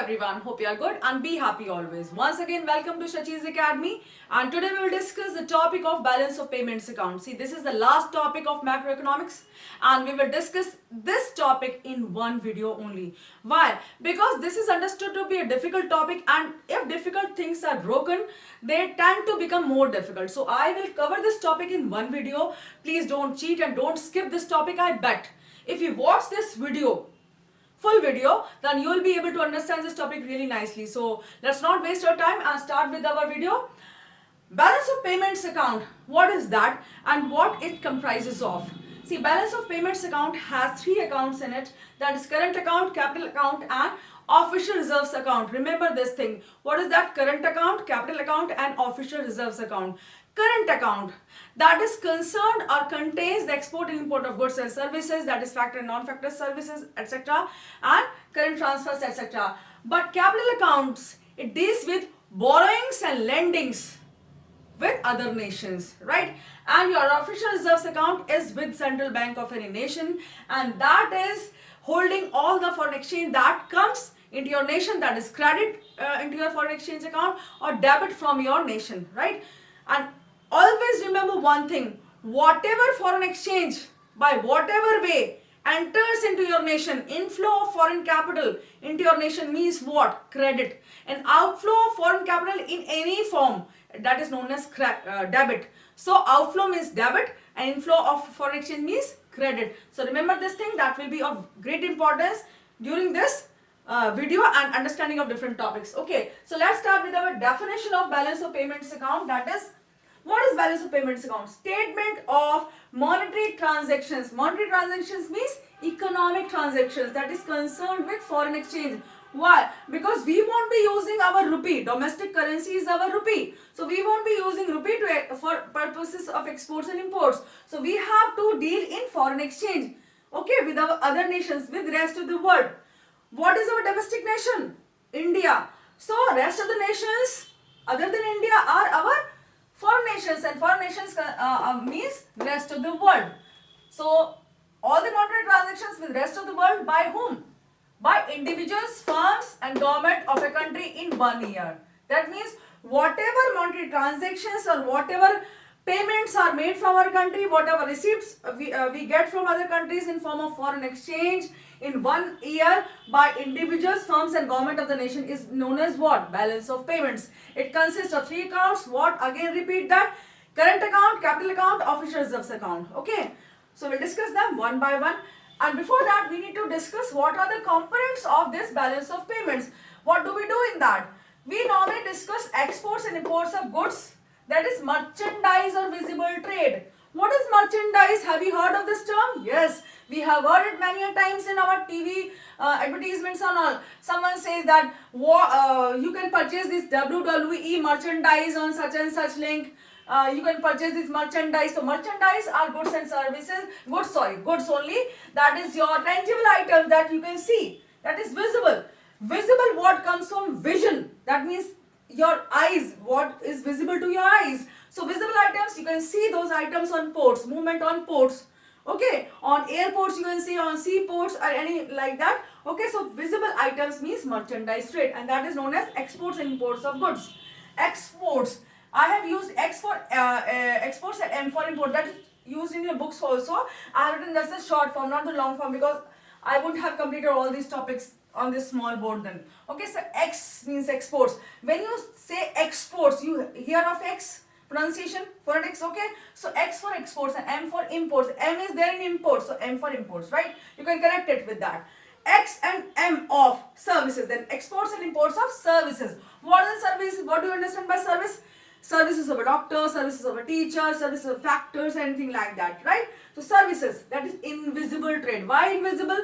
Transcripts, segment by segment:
everyone, hope you are good and be happy always. Once again, welcome to Shachi's Academy, and today we will discuss the topic of balance of payments account. See, this is the last topic of macroeconomics and we will discuss this topic in one video only. Why? Because this is understood to be a difficult topic, and if difficult things are broken, they tend to become more difficult. So I will cover this topic in one video. Please don't cheat and don't skip this topic. I bet if you watch this full video, then you will be able to understand this topic really nicely. So let's not waste our time and start with our video. Balance of payments account, what is that and what it comprises of? See, balance of payments account has three accounts in it, that is current account, capital account and official reserves account. Remember this thing. What is that? Current account, capital account and official reserves account. Current account, that is concerned or contains the export and import of goods and services, that is factor and non-factor services, etc. and current transfers, etc. But capital accounts, it deals with borrowings and lendings with other nations, right? And your official reserves account is with central bank of any nation, and that is holding all the foreign exchange that comes into your nation, that is credit into your foreign exchange account or debit from your nation, right? And always remember one thing, whatever foreign exchange by whatever way enters into your nation, inflow of foreign capital into your nation means what? Credit. And outflow of foreign capital in any form, that is known as debit. So outflow means debit and inflow of foreign exchange means credit. So remember this thing, that will be of great importance during this video and understanding of different topics. Okay, so let's start with our definition of balance of payments account. That is, what is balance of payments account? Statement of monetary transactions. Monetary transactions means economic transactions that is concerned with foreign exchange. Why? Because we won't be using our rupee. Domestic currency is our rupee. So we won't be using rupee for purposes of exports and imports. So we have to deal in foreign exchange. Okay, with our other nations, with the rest of the world. What is our domestic nation? India. So rest of the nations other than India are our foreign nations, and foreign nations means rest of the world. So all the monetary transactions with rest of the world by whom? By individuals, firms and government of a country in 1 year. That means whatever monetary transactions or whatever payments are made from our country, whatever receipts we get from other countries in form of foreign exchange in 1 year by individuals, firms and government of the nation is known as what? Balance of payments. It consists of three accounts. What? Again repeat that. Current account, capital account, official reserves account. Okay. So we'll discuss them one by one. And before that, we need to discuss what are the components of this balance of payments. What do we do in that? We normally discuss exports and imports of goods, that is merchandise or visible trade. What is merchandise? Have you heard of this term? Yes, we have heard it many a times in our TV advertisements and all. Someone says that you can purchase this WWE merchandise on such and such link. You can purchase this merchandise. So merchandise are goods and services, goods only. That is your tangible item that you can see. That is visible. Visible, what comes from vision. That means your eyes, what is visible to your eyes. So visible items, you can see those items on ports, movement on ports. Okay, on airports you can see, on seaports or any like that. Okay, so visible items means merchandise trade, and that is known as exports and imports of goods. Exports, I have used X for exports and M for import. That is used in your books also. I have written that's the short form, not the long form, because I wouldn't have completed all these topics on this small board then. Okay, so X means exports. When you say exports, you hear of X pronunciation, phonetics, okay? So X for exports and M for imports. M is there in imports, so M for imports, right? You can connect it with that. X and M of services, then exports and imports of services. What are the services? What do you understand by service? Services of a doctor, services of a teacher, services of factors, anything like that, right? So services, that is invisible trade. Why invisible?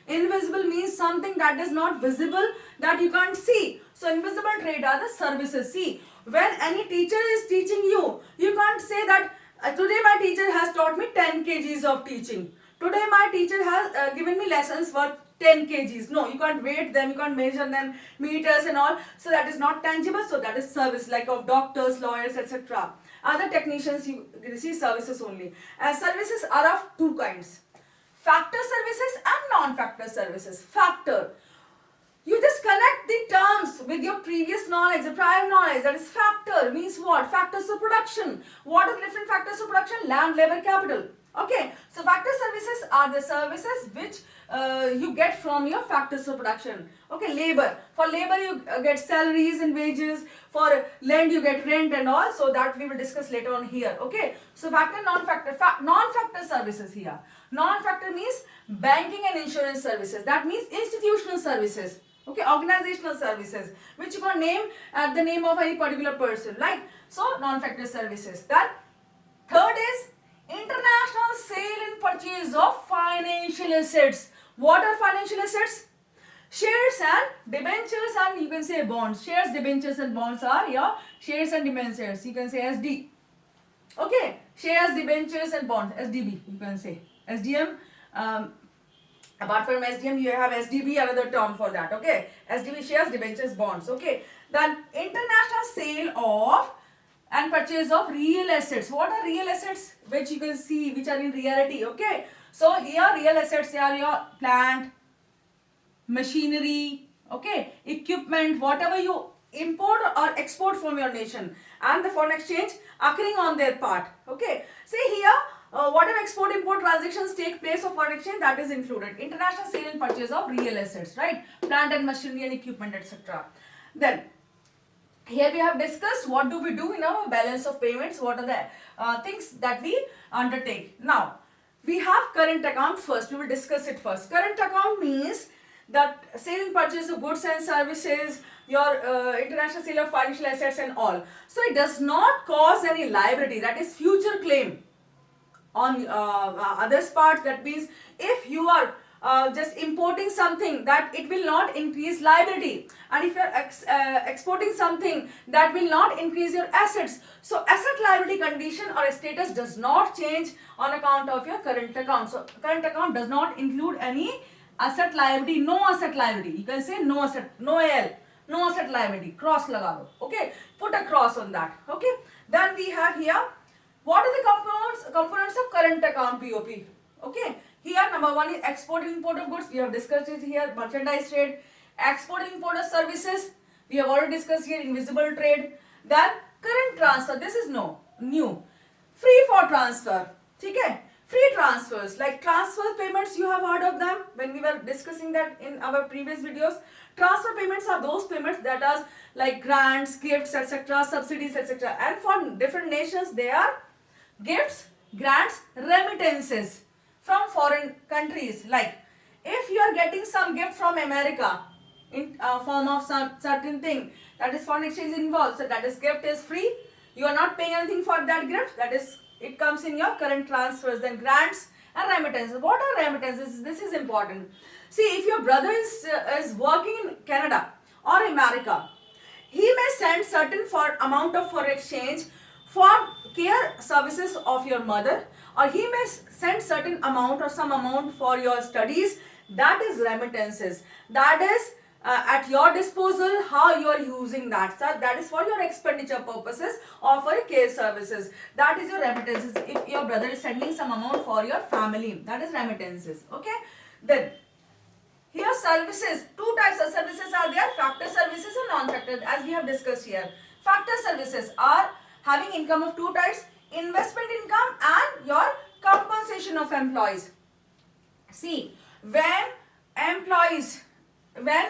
Invisible means something that is not visible, that you can't see. So invisible trade are the services. See, when any teacher is teaching you, you can't say that today my teacher has taught me 10 kgs of teaching. Today my teacher has given me lessons worth 10 kgs. No, you can't weight them, you can't measure them, meters and all. So that is not tangible. So that is service, like of doctors, lawyers, etc. Other technicians, you receive services only. And services are of two kinds. Factor services and non-factor services. Factor, you just connect the with your previous knowledge, the prior knowledge, that is factor means what? Factors of production. What are the different factors of production? Land, labor, capital. Okay, so factor services are the services which you get from your factors of production. Okay, labor. For labor you get salaries and wages. For land you get rent and all. So that we will discuss later on here. Okay, so factor, non-factor. Non-factor services here. Non-factor means banking and insurance services. That means institutional services. Okay, organizational services which you can name at the name of any particular person. Like, so non-factor services. Then third is international sale and purchase of financial assets. What are financial assets? Shares and debentures, and you can say bonds. Shares, debentures and bonds are your shares and debentures. You can say SD. Okay, shares, debentures and bonds. SDB you can say. SDM. Apart from SDM, you have SDB, another term for that. Okay, SDB, shares, debentures, bonds. Okay, then international sale of and purchase of real assets. What are real assets? Which you can see, which are in reality. Okay, so here real assets, they are your plant, machinery, okay, equipment, whatever you import or export from your nation, and the foreign exchange occurring on their part. Okay, see here, whatever export import transactions take place of foreign exchange, that is included. International sale and purchase of real assets, right? Plant and machinery and equipment, etc. Then here we have discussed what do we do in our balance of payments, what are the things that we undertake. Now we have current account first. We will discuss it first. Current account means that sale and purchase of goods and services, your international sale of financial assets and all. So it does not cause any liability, that is future claim on others part. That means if you are just importing something, that it will not increase liability, and if you are exporting something, that will not increase your assets. So asset liability condition or status does not change on account of your current account. So current account does not include any asset liability. No asset liability, you can say no asset, no AL, no asset liability, cross laga do. Okay, put a cross on that. Okay, then we have here, what are the components of current account BOP? Okay, here number one is export and import of goods. We have discussed it here. Merchandise trade, export and import of services, we have already discussed here. Invisible trade. Then current transfer, this is new. Free for transfer. Okay, free transfers, like transfer payments, you have heard of them when we were discussing that in our previous videos. Transfer payments are those payments that are like grants, gifts, etc., subsidies, etc. And for different nations, they are gifts, grants, remittances from foreign countries. Like if you are getting some gift from America in form of some certain thing, that is foreign exchange involved, so that is gift is free, you are not paying anything for that gift, that is, it comes in your current transfers. Then grants and remittances. What are remittances? This is important. See, if your brother is working in Canada or America, he may send certain amount of foreign exchange for care services of your mother, or he may send certain amount or some amount for your studies. That is remittances. That is at your disposal how you are using that. So that is for your expenditure purposes or for your care services. That is your remittances. If your brother is sending some amount for your family, that is remittances. Okay, then here services, two types of services are there, factor services and non-factor, as we have discussed here. Factor services are having income of two types, investment income and your compensation of employees. See, when employees, when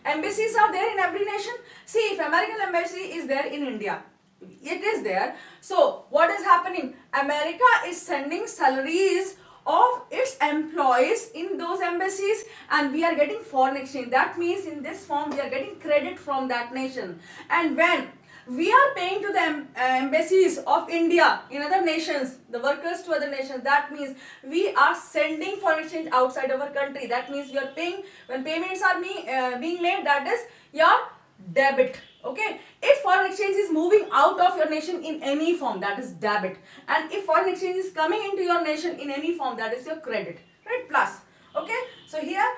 embassies are there in every nation, see, if American embassy is there in India, it is there. So what is happening? America is sending salaries of its employees in those embassies, and we are getting foreign exchange. That means in this form we are getting credit from that nation. And when we are paying to the embassies of India in other nations, the workers to other nations, that means we are sending foreign exchange outside our country. That means we are paying, when payments are being made, that is your debit. Okay, if foreign exchange is moving out of your nation in any form, that is debit, and if foreign exchange is coming into your nation in any form, that is your credit, right? Plus. Okay, so here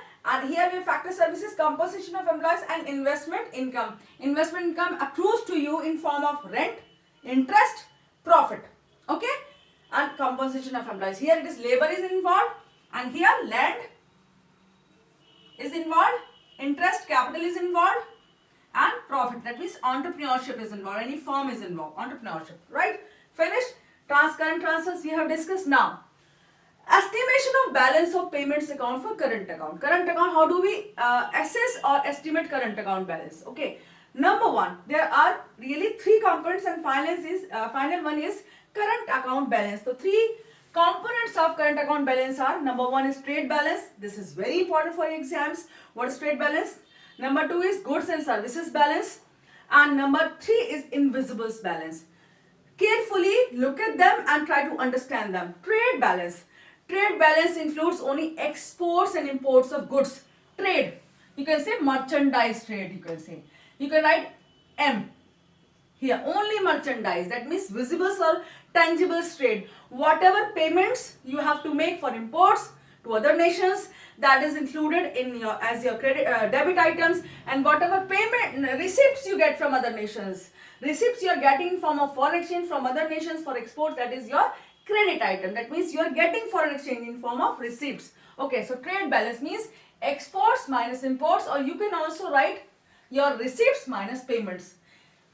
we have factor services, compensation of employees and investment income. Investment income accrues to you in form of rent, interest, profit. Okay, and compensation of employees, here it is labor is involved, and here land is involved, interest, capital is involved, and profit. That means entrepreneurship is involved. Any firm is involved. Entrepreneurship. Right? Finished? Current transfers we have discussed. Now, estimation of balance of payments account for current account. Current account, how do we assess or estimate current account balance? Okay. Number one, there are really three components, and final one is current account balance. So three components of current account balance are: number one is trade balance. This is very important for exams. What is trade balance? Number two is goods and services balance, and number three is invisibles balance. Carefully look at them and try to understand them. Trade balance. Trade balance includes only exports and imports of goods. Trade. You can say merchandise trade. You can say. You can write M. Here only merchandise. That means visibles or tangibles trade. Whatever payments you have to make for imports to other nations, that is included in your as your credit debit items, and whatever payment receipts you get from other nations. Receipts you are getting in form of foreign exchange from other nations for exports, that is your credit item. That means you are getting foreign exchange in form of receipts. Okay, so trade balance means exports minus imports, or you can also write your receipts minus payments.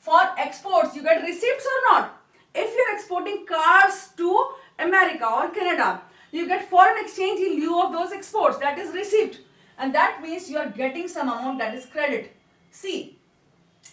For exports, you get receipts or not. If you are exporting cars to America or Canada, you get foreign exchange in lieu of those exports. That is receipt. And that means you are getting some amount, that is credit. C.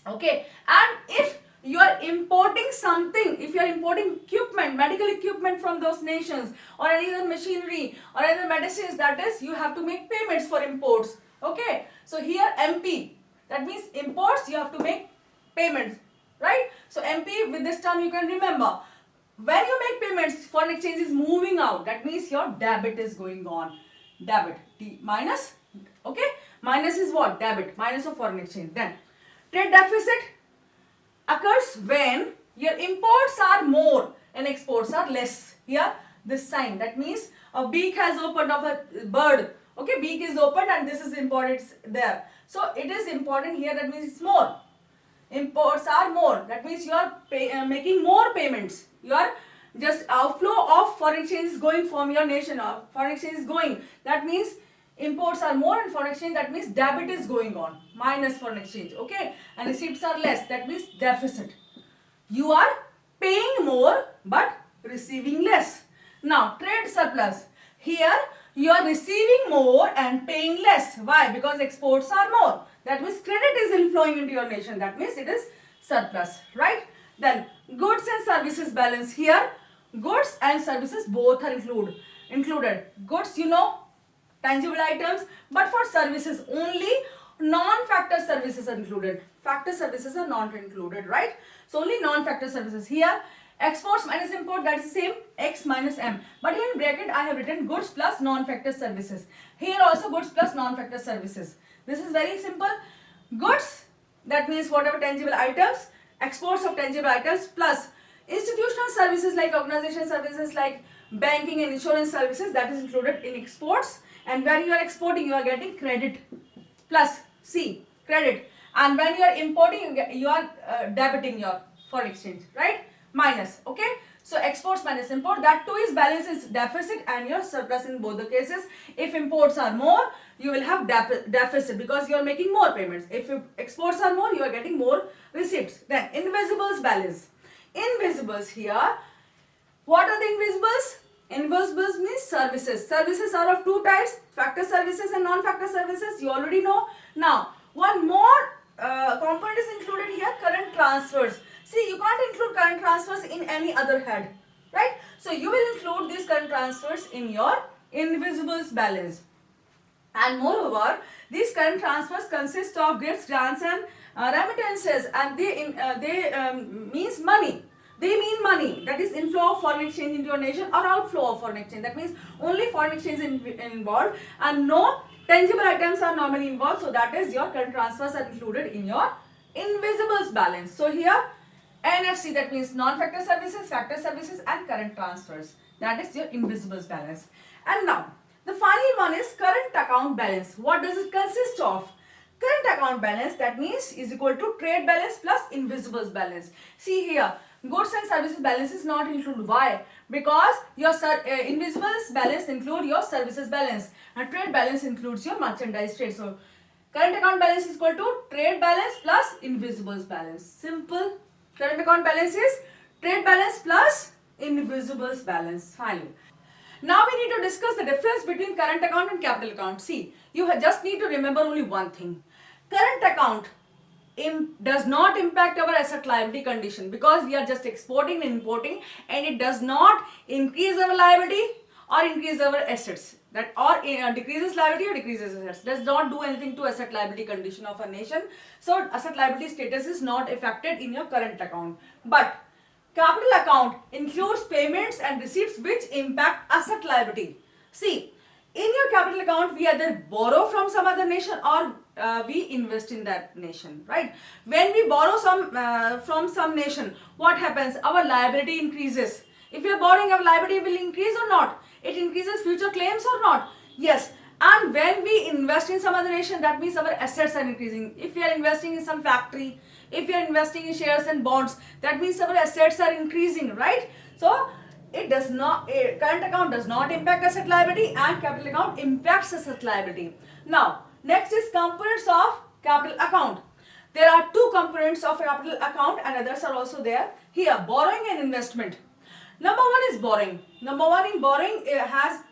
Okay. And if you are importing something, if you are importing equipment, medical equipment from those nations, or any other machinery or any other medicines, that is, you have to make payments for imports. Okay. So here MP, that means imports, you have to make payments. Right? So MP, with this term you can remember. When you make payments, foreign exchange is moving out. That means your debit is going on. Debit. D minus. Okay. Minus is what? Debit. Minus of foreign exchange. Then trade deficit occurs when your imports are more and exports are less. Here this sign. That means a beak has opened of a bird. Okay. Beak is opened and this is important there. So it is important here. That means it's more. Imports are more. That means you are making more payments. You are just outflow of foreign exchange is going from your nation. Foreign exchange is going. That means imports are more and foreign exchange. That means debit is going on. Minus foreign exchange. Okay. And receipts are less. That means deficit. You are paying more but receiving less. Now trade surplus. Here you are receiving more and paying less. Why? Because exports are more. That means credit is inflowing into your nation. That means it is surplus. Right? Then goods and services balance. Here goods and services both are included. Goods, you know, tangible items, but for services only non-factor services are included. Factor services are not included. Right? So only non-factor services. Here exports minus import, that is the same, X minus M. But here in bracket I have written goods plus non-factor services. Here also goods plus non-factor services. This is very simple. Goods, that means whatever tangible items, exports of tangible items, plus institutional services like organization services like banking and insurance services, that is included in exports. And when you are exporting, you are getting credit plus C, credit. And when you are importing, you are debiting your foreign exchange, right? Minus. Okay. So exports minus import, that too is balance is deficit and your surplus in both the cases. If imports are more, you will have deficit because you are making more payments. If exports are more, you are getting more receipts. Then invisibles balance. Invisibles here. What are the invisibles? Invisibles means services. Services are of two types, factor services and non-factor services. You already know. Now, one more component is included here, current transfers. See, you can't include current transfers in any other head, right? So you will include these current transfers in your invisibles balance. And moreover, these current transfers consist of gifts, grants and remittances, and they means money. They mean money, that is inflow of foreign exchange into your nation or outflow of foreign exchange. That means only foreign exchange is involved and no tangible items are normally involved. So that is your current transfers are included in your invisibles balance. So here NFC, that means non-factor services, factor services and current transfers. That is your invisibles balance. And now the final one is current account balance. What does it consist of? Current account balance, that means is equal to trade balance plus invisibles balance. See here, goods and services balance is not included. Why? Because your invisibles balance include your services balance and trade balance includes your merchandise trade. So Current account balance is equal to trade balance plus invisibles balance. Simple. Current account balance is trade balance plus invisibles balance. Fine. Now we need to discuss the difference between current account and capital account. See, you just need to remember only one thing. Current account does not impact our asset liability condition because we are just exporting and importing, and it does not increase our liability or increase our assets, that or decreases liability or decreases assets, does not do anything to asset liability condition of a nation. So asset liability status is not affected in your current account. But capital account includes payments and receipts which impact asset liability. See, in your capital account, we either borrow from some other nation or we invest in that nation, right? When we borrow from some nation, what happens? Our liability increases. If you are borrowing, our liability will increase or not? It increases future claims or not? Yes. And when we invest in some other nation, that means our assets are increasing. If we are investing in some factory, if we are investing in shares and bonds, that means our assets are increasing, right? So it does not, current account does not impact asset liability, and capital account impacts asset liability. Now, next is components of capital account. There are two components of capital account and others are also there. Here, borrowing and investment. Number one is borrowing. Number one in borrowing has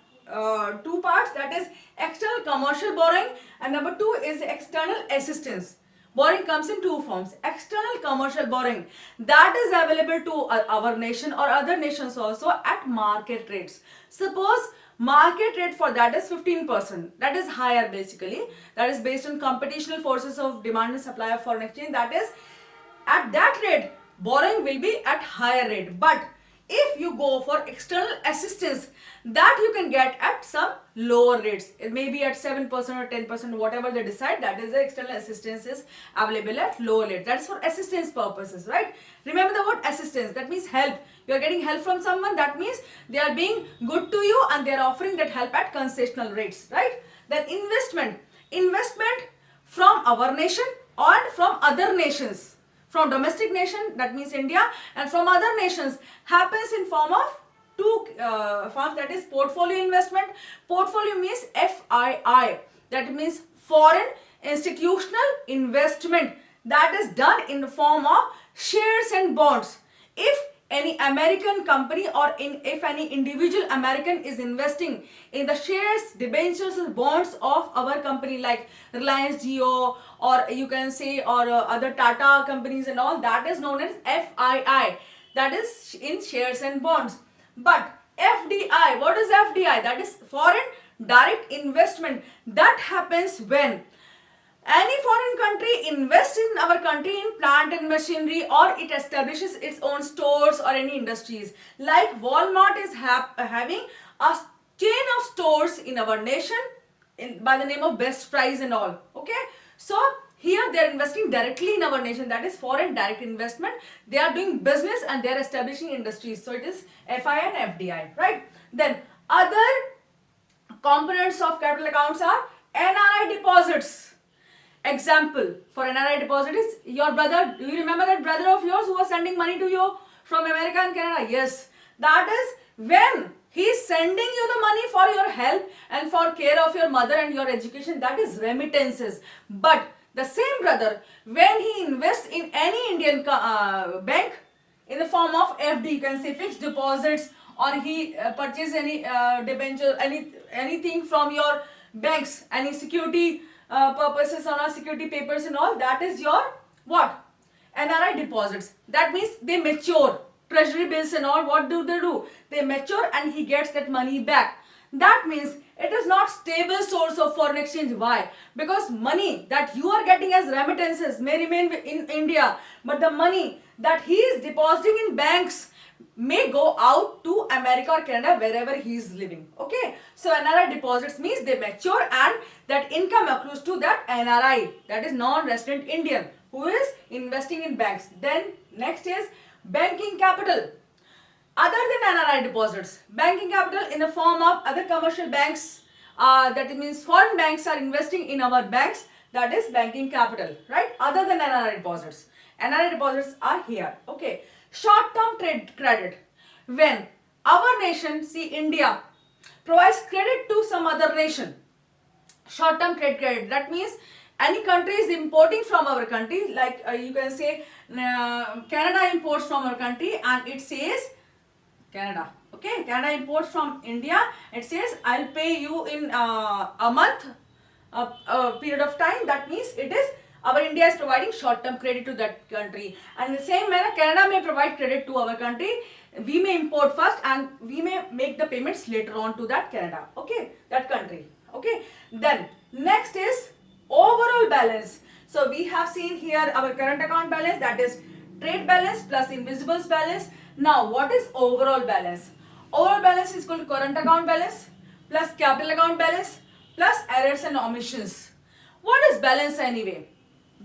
two parts, that is external commercial borrowing, and number two is external assistance. Borrowing comes in two forms. External commercial borrowing, that is available to our nation or other nations also at market rates. Suppose market rate for that is 15%. That is higher basically. That is based on computational forces of demand and supply of foreign exchange. That is, at that rate, borrowing will be at higher rate. But if you go for external assistance, that you can get at some lower rates. It may be at 7% or 10%, whatever they decide. That is, the external assistance is available at lower rates. That is for assistance purposes, right? Remember the word assistance. That means help. You are getting help from someone. That means they are being good to you and they are offering that help at concessional rates, right? Then investment. Investment from our nation and from other nations. From domestic nation, that means India, and from other nations happens in form of two forms, that is portfolio investment. Portfolio means FII, that means foreign institutional investment, that is done in the form of shares and bonds. If any American company or if any individual American is investing in the shares, debentures and bonds of our company like Reliance Jio or you can say or other Tata companies and all, that is known as FII, that is in shares and bonds. But FDI, what is FDI? That is foreign direct investment. That happens when any foreign country invests in our country in plant and machinery, or it establishes its own stores or any industries. Like Walmart is having a chain of stores in our nation by the name of Best Price and all. Okay, so here they are investing directly in our nation. That is foreign direct investment. They are doing business and they are establishing industries. So it is FI and FDI, right? Then other components of capital accounts are NRI deposits. Example for NRI deposit is your brother. Do you remember that brother of yours who was sending money to you from America and Canada? Yes. That is when he is sending you the money for your help and for care of your mother and your education. That is remittances. But the same brother, when he invests in any Indian bank in the form of FD, you can say fixed deposits, or he purchases any debenture, anything from your banks, any security purposes on our security papers and all, that is your what? NRI deposits. That means they mature. Treasury bills and all, what do? They mature and he gets that money back. That means it is not stable source of foreign exchange. Why? Because money that you are getting as remittances may remain in India, but the money that he is depositing in banks may go out to America or Canada, wherever he is living. Okay, so NRI deposits means they mature and that income accrues to that NRI, that is non-resident Indian, who is investing in banks. Then next is banking capital. Other than NRI deposits, banking capital in the form of other commercial banks, that means foreign banks are investing in our banks, that is banking capital, right? Other than NRI deposits. NRI deposits are here. Okay. Short-term trade credit. When our nation, see India, provides credit to some other nation. Short-term trade credit. That means any country is importing from our country, like you can say Canada imports from our country and it says Canada. Okay, Canada imports from India. It says I'll pay you in a month, a period of time. That means it is our India is providing short-term credit to that country. And in the same manner, Canada may provide credit to our country. We may import first and we may make the payments later on to that Canada. Okay, that country. Okay, then next is overall balance. So we have seen here our current account balance, that is trade balance plus invisibles balance. Now what is overall balance? Overall balance is equal to current account balance plus capital account balance plus errors and omissions. What is balance anyway?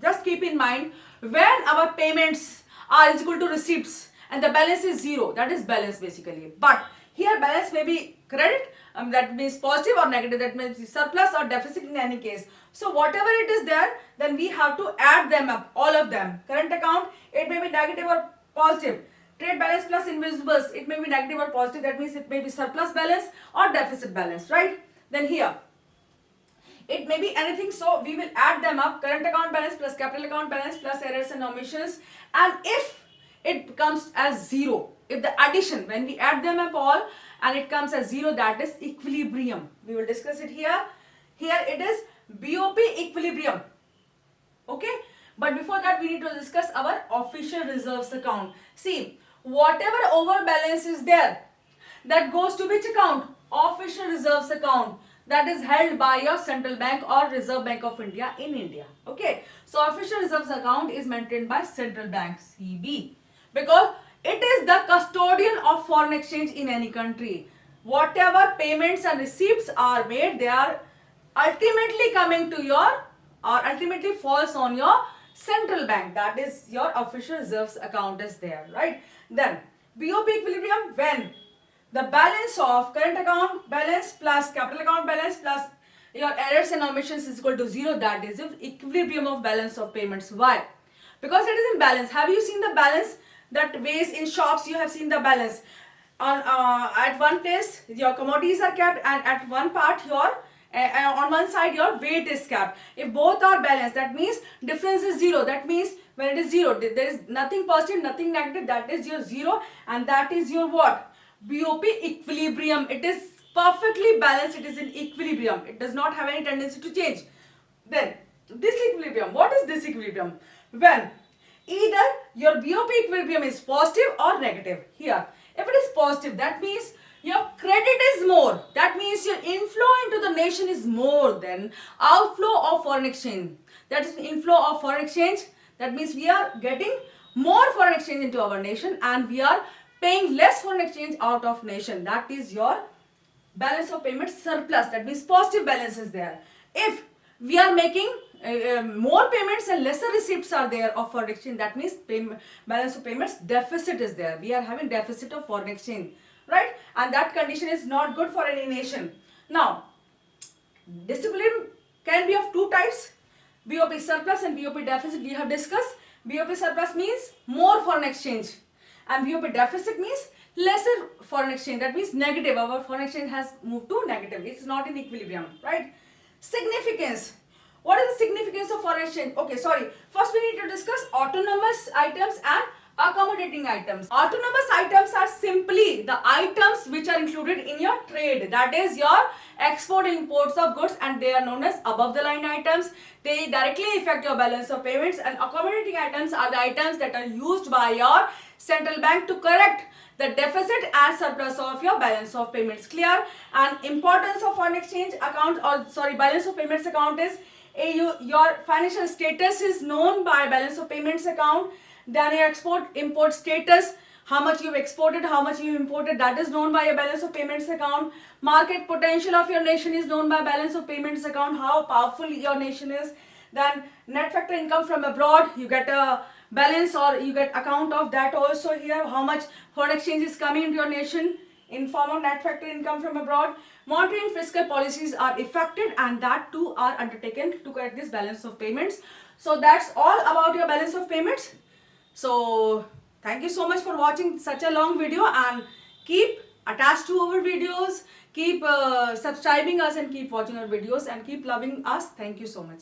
Just keep in mind, when our payments are equal to receipts and the balance is zero, that is balance basically. But here balance may be credit, that means positive or negative, that means surplus or deficit in any case. So whatever it is there, then we have to add them up, all of them. Current account, it may be negative or positive. Trade balance plus invisibles, it may be negative or positive, that means it may be surplus balance or deficit balance, right? Then here, it may be anything, so we will add them up, current account balance plus capital account balance plus errors and omissions. And if it comes as zero, if the addition, when we add them up all and it comes as zero, that is equilibrium. We will discuss it here. Here it is BoP equilibrium. Okay, but before that we need to discuss our official reserves account. See, whatever overbalance is there, that goes to which account? Official reserves account, that is held by your central bank or Reserve Bank of India in India. Okay, so official reserves account is maintained by central bank, CB, because it is the custodian of foreign exchange in any country. Whatever payments and receipts are made, they are ultimately coming to your, or ultimately falls on your central bank, that is your official reserves account is there, right? Then BoP equilibrium, when the balance of current account balance plus capital account balance plus your errors and omissions is equal to zero, that is the equilibrium of balance of payments. Why? Because it is in balance. Have you seen the balance that weighs in shops? You have seen the balance on at one place your commodities are kept and at one part your on one side your weight is kept. If both are balanced, that means difference is zero. That means when it is zero, there is nothing positive, nothing negative, that is your zero, and that is your what? BoP equilibrium. It is perfectly balanced, it is in equilibrium, it does not have any tendency to change. Then this equilibrium, what is this equilibrium? When either your BoP equilibrium is positive or negative. Here, if it is positive, that means your credit is more, that means your inflow into the nation is more than outflow of foreign exchange. That is inflow of foreign exchange, that means we are getting more foreign exchange into our nation and we are paying less foreign exchange out of nation. That is your balance of payments surplus, that means positive balance is there. If we are making more payments and lesser receipts are there of foreign exchange, that means balance of payments deficit is there. We are having deficit of foreign exchange, right? And that condition is not good for any nation. Now, disequilibrium can be of two types, BoP surplus and BoP deficit. We have discussed. BoP surplus means more foreign exchange and BoP deficit means lesser foreign exchange, that means negative. Our foreign exchange has moved to negative, it's not in equilibrium, right? Significance. What is the significance of foreign exchange? Okay, sorry, first we need to discuss autonomous items and accommodating items. Autonomous items are simply the items which are included in your trade, that is your export and imports of goods, and they are known as above the line items. They directly affect your balance of payments. And accommodating items are the items that are used by your central bank to correct the deficit and surplus of your balance of payments. Clear? And importance of foreign exchange account, or sorry, balance of payments account is your financial status is known by balance of payments account. Then your export import status, how much you've exported, how much you've imported, that is known by a balance of payments account. Market potential of your nation is known by balance of payments account, how powerful your nation is. Then net factor income from abroad, you get a balance or you get account of that also here, how much foreign exchange is coming into your nation in form of net factor income from abroad. Monetary and fiscal policies are effected and that too are undertaken to correct this balance of payments. So that's all about your balance of payments. So thank you so much for watching such a long video, and keep attached to our videos, keep subscribing us and keep watching our videos and keep loving us. Thank you so much.